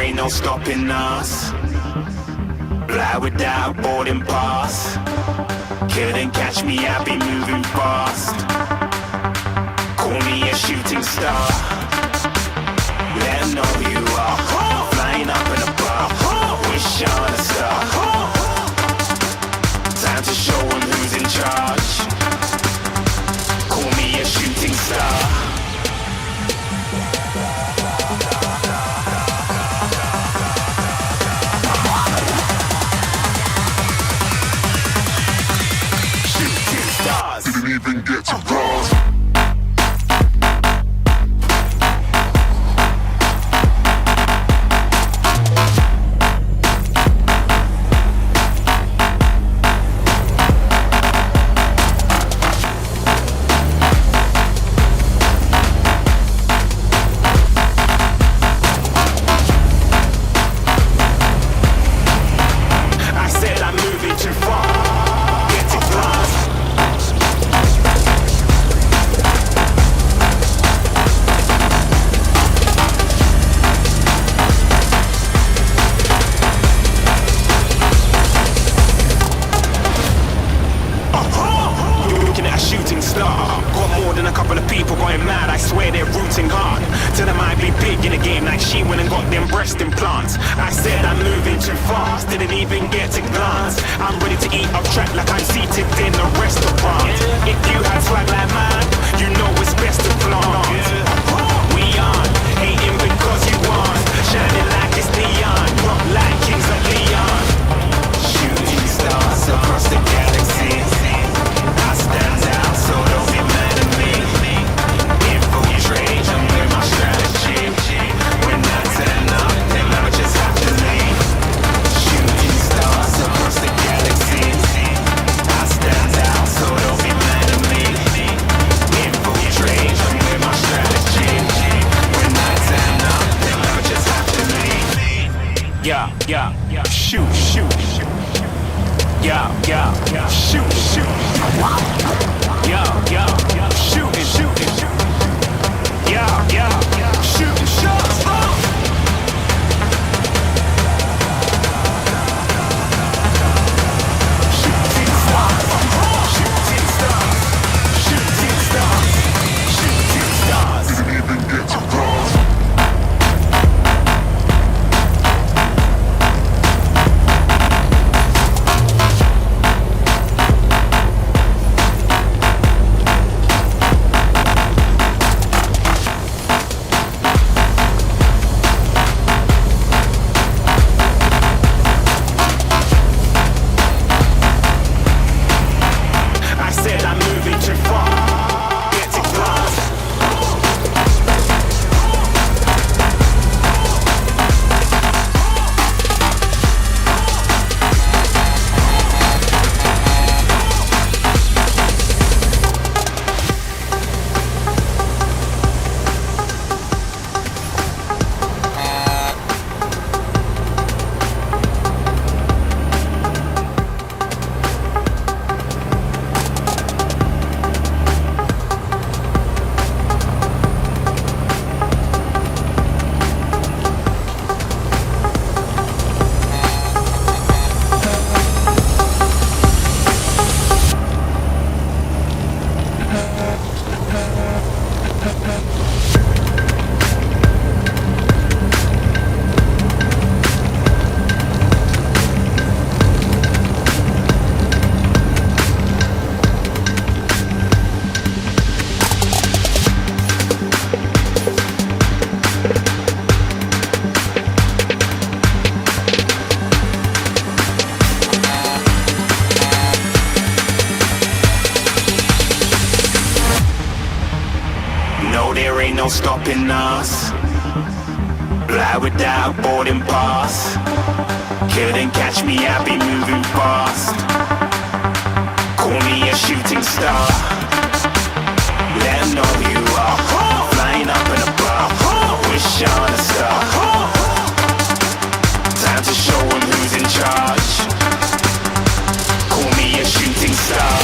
ain't no stopping us. Fly without boarding pass. Couldn't catch me, I'll be moving fast. Call me a shooting star. Let 'em know who you are. Flying up in a bar. Wish on a star. Time to show 'em who's in charge. Call me a shooting star. Didn't even get to cross. Stopping us. Fly without boarding pass. Couldn't catch me, I'll be moving fast. Call me a shooting star. Let 'em know who you are. Flying up in a bar. Wish on a star. Time to show 'em who's in charge. Call me a shooting star.